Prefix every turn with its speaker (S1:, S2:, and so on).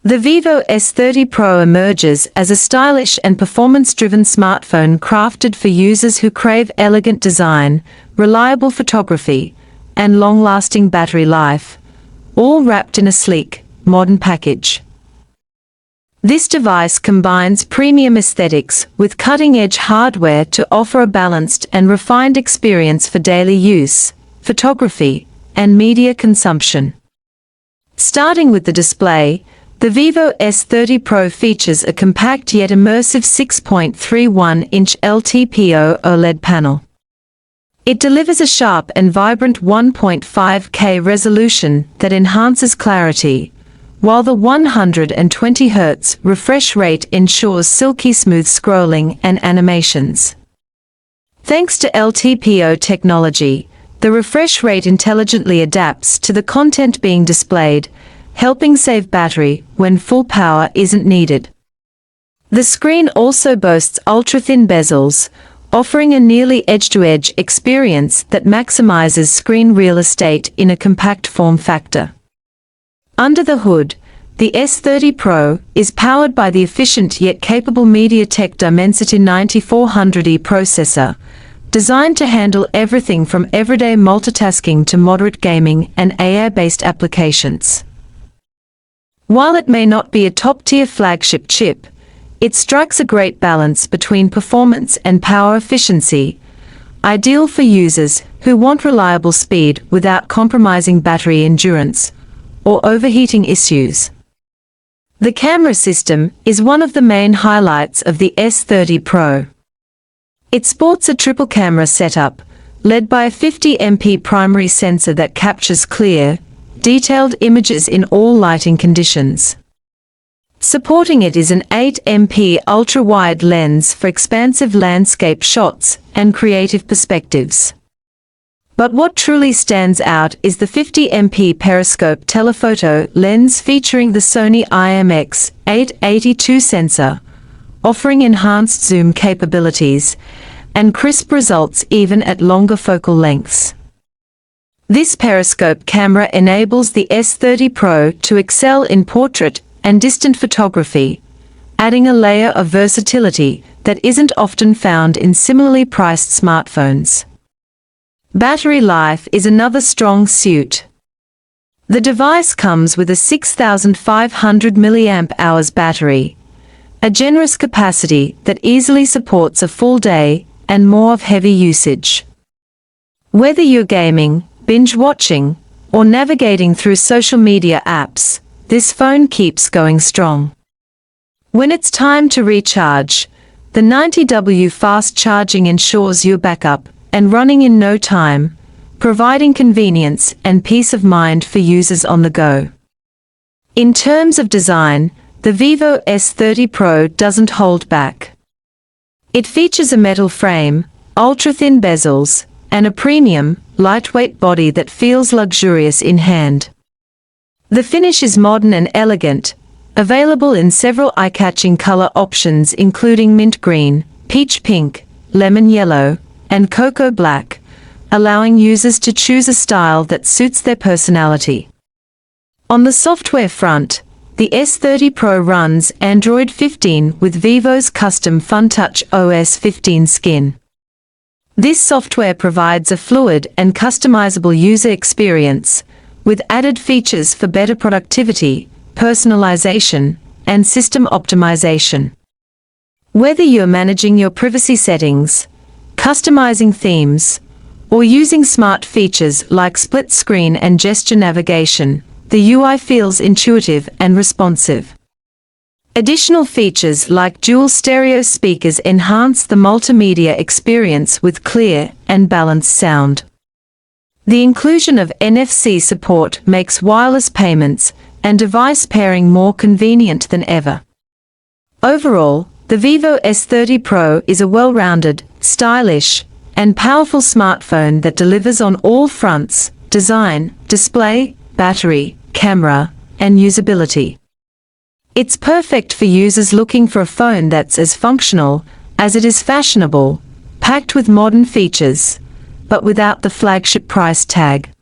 S1: The Vivo S30 Pro emerges as a stylish and performance-driven smartphone crafted for users who crave elegant design, reliable photography, and long-lasting battery life, all wrapped in a sleek, modern package. This device combines premium aesthetics with cutting-edge hardware to offer a balanced and refined experience for daily use, photography, and media consumption. Starting with the display, the Vivo S30 Pro features a compact yet immersive 6.31-inch LTPO OLED panel. It delivers a sharp and vibrant 1.5K resolution that enhances clarity, while the 120 Hz refresh rate ensures silky smooth scrolling and animations. Thanks to LTPO technology, the refresh rate intelligently adapts to the content being displayed, helping save battery when full power isn't needed. The screen also boasts ultra-thin bezels, offering a nearly edge-to-edge experience that maximizes screen real estate in a compact form factor. Under the hood, the S30 Pro is powered by the efficient yet capable MediaTek Dimensity 9400E processor, designed to handle everything from everyday multitasking to moderate gaming and AI-based applications. While it may not be a top-tier flagship chip, it strikes a great balance between performance and power efficiency, ideal for users who want reliable speed without compromising battery endurance or overheating issues. The camera system is one of the main highlights of the S30 Pro. It sports a triple camera setup, led by a 50MP primary sensor that captures clear, detailed images in all lighting conditions. Supporting it is an 8MP ultra-wide lens for expansive landscape shots and creative perspectives. But what truly stands out is the 50MP periscope telephoto lens featuring the Sony IMX882 sensor, offering enhanced zoom capabilities and crisp results even at longer focal lengths. This periscope camera enables the S30 Pro to excel in portrait and distant photography, adding a layer of versatility that isn't often found in similarly priced smartphones. Battery life is another strong suit. The device comes with a 6,500 mAh battery, a generous capacity that easily supports a full day and more of heavy usage. Whether you're gaming, binge-watching, or navigating through social media apps, this phone keeps going strong. When it's time to recharge, the 90W fast charging ensures you're back up and running in no time, providing convenience and peace of mind for users on the go. In terms of design, the Vivo S30 Pro doesn't hold back. It features a metal frame, ultra-thin bezels, and a premium, lightweight body that feels luxurious in hand. The finish is modern and elegant, available in several eye-catching color options including mint green, peach pink, lemon yellow, and cocoa black, allowing users to choose a style that suits their personality. On the software front, the S30 Pro runs Android 15 with Vivo's custom Funtouch OS 15 skin. This software provides a fluid and customizable user experience, with added features for better productivity, personalization, and system optimization. Whether you're managing your privacy settings, customizing themes, or using smart features like split screen and gesture navigation, the UI feels intuitive and responsive. Additional features like dual stereo speakers enhance the multimedia experience with clear and balanced sound. The inclusion of NFC support makes wireless payments and device pairing more convenient than ever. Overall, the Vivo S30 Pro is a well-rounded, stylish, and powerful smartphone that delivers on all fronts: design, display, battery, camera, and usability. It's perfect for users looking for a phone that's as functional as it is fashionable, packed with modern features, but without the flagship price tag.